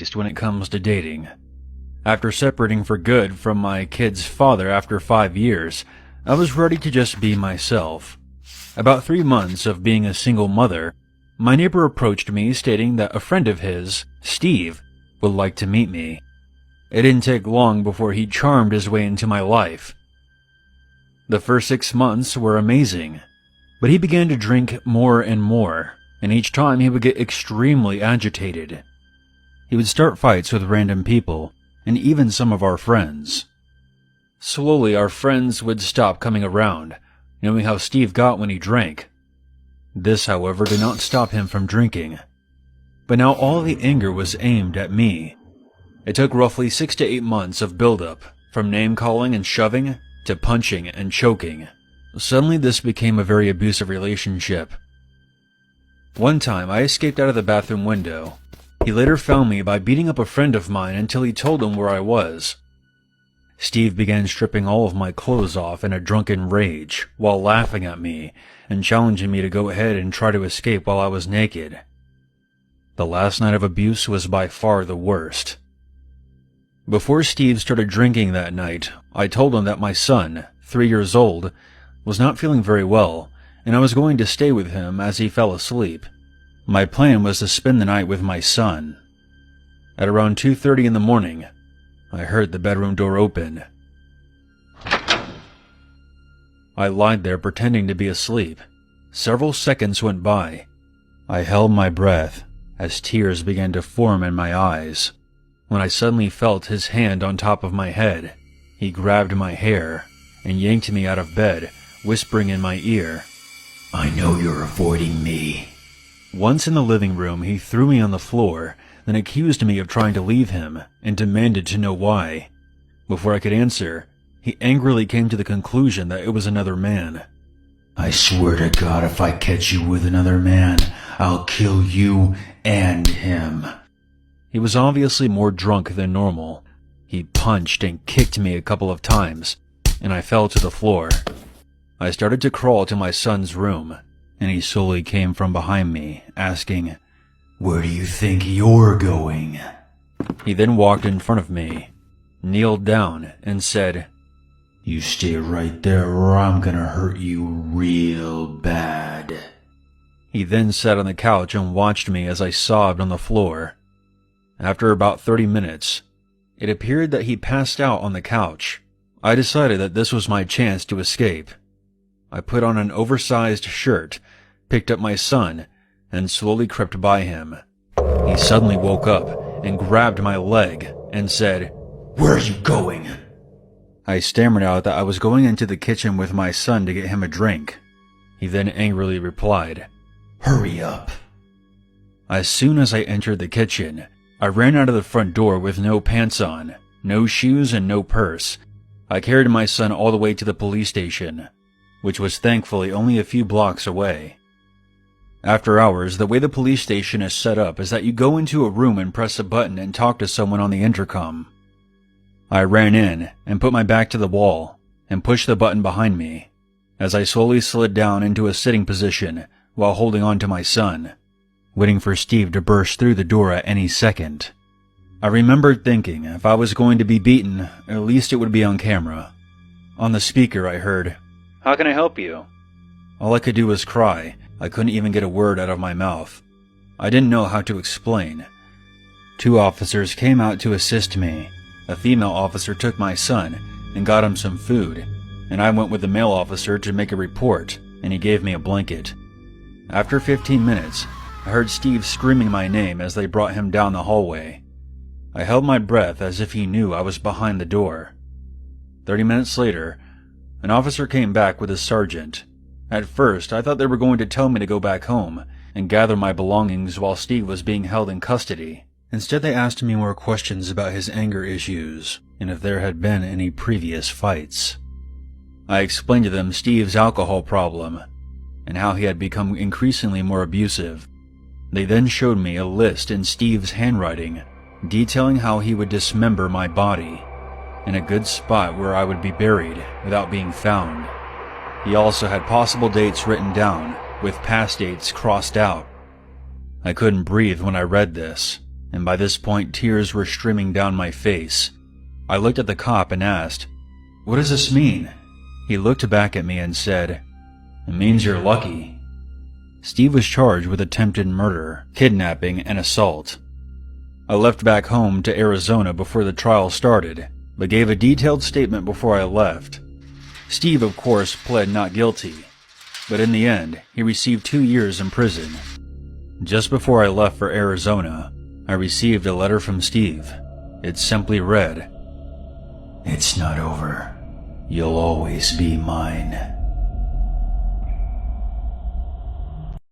least when it comes to dating. After separating for good from my kid's father after 5 years, I was ready to just be myself. About 3 months of being a single mother, my neighbor approached me stating that a friend of his, Steve, would like to meet me. It didn't take long before he charmed his way into my life. The first 6 months were amazing, but he began to drink more and more, and each time he would get extremely agitated. He would start fights with random people, and even some of our friends. Slowly, our friends would stop coming around, knowing how Steve got when he drank. This, however, did not stop him from drinking. But now all the anger was aimed at me. It took roughly 6 to 8 months of buildup, from name-calling and shoving to punching and choking. Suddenly, this became a very abusive relationship. One time, I escaped out of the bathroom window. He later found me by beating up a friend of mine until he told him where I was. Steve began stripping all of my clothes off in a drunken rage, while laughing at me and challenging me to go ahead and try to escape while I was naked. The last night of abuse was by far the worst. Before Steve started drinking that night, I told him that my son, 3 years old, was not feeling very well, and I was going to stay with him as he fell asleep. My plan was to spend the night with my son. At around 2:30 in the morning, I heard the bedroom door open. I lied there pretending to be asleep. Several seconds went by. I held my breath as tears began to form in my eyes, when I suddenly felt his hand on top of my head. He grabbed my hair and yanked me out of bed, whispering in my ear, "I know you're avoiding me." Once in the living room, he threw me on the floor, then accused me of trying to leave him, and demanded to know why. Before I could answer, he angrily came to the conclusion that it was another man. "I swear to God, if I catch you with another man, I'll kill you and him." He was obviously more drunk than normal. He punched and kicked me a couple of times, and I fell to the floor. I started to crawl to my son's room, and he slowly came from behind me, asking, "Where do you think you're going?" He then walked in front of me, kneeled down, and said, "You stay right there or I'm gonna hurt you real bad." He then sat on the couch and watched me as I sobbed on the floor. After about 30 minutes, it appeared that he passed out on the couch. I decided that this was my chance to escape. I put on an oversized shirt, picked up my son, and slowly crept by him. He suddenly woke up and grabbed my leg and said, "Where are you going?" I stammered out that I was going into the kitchen with my son to get him a drink. He then angrily replied, "Hurry up." As soon as I entered the kitchen, I ran out of the front door with no pants on, no shoes, and no purse. I carried my son all the way to the police station, which was thankfully only a few blocks away. After hours, the way the police station is set up is that you go into a room and press a button and talk to someone on the intercom. I ran in and put my back to the wall and pushed the button behind me as I slowly slid down into a sitting position while holding on to my son, waiting for Steve to burst through the door at any second. I remembered thinking if I was going to be beaten, at least it would be on camera. On the speaker I heard, "How can I help you?" All I could do was cry. I couldn't even get a word out of my mouth. I didn't know how to explain. 2 officers came out to assist me. A female officer took my son and got him some food, and I went with the male officer to make a report, and he gave me a blanket. After 15 minutes, I heard Steve screaming my name as they brought him down the hallway. I held my breath as if he knew I was behind the door. 30 minutes later, an officer came back with a sergeant. At first, I thought they were going to tell me to go back home and gather my belongings while Steve was being held in custody. Instead, they asked me more questions about his anger issues and if there had been any previous fights. I explained to them Steve's alcohol problem and how he had become increasingly more abusive. They then showed me a list in Steve's handwriting detailing how he would dismember my body in a good spot where I would be buried without being found. He also had possible dates written down, with past dates crossed out. I couldn't breathe when I read this. and by this point tears were streaming down my face. I looked at the cop and asked, "What does this mean?" He looked back at me and said, "It means you're lucky." Steve was charged with attempted murder, kidnapping, and assault. I left back home to Arizona before the trial started, but gave a detailed statement before I left. Steve, of course, pled not guilty, but in the end, he received 2 years in prison. Just before I left for Arizona, I received a letter from Steve. It simply read, "It's not over. You'll always be mine."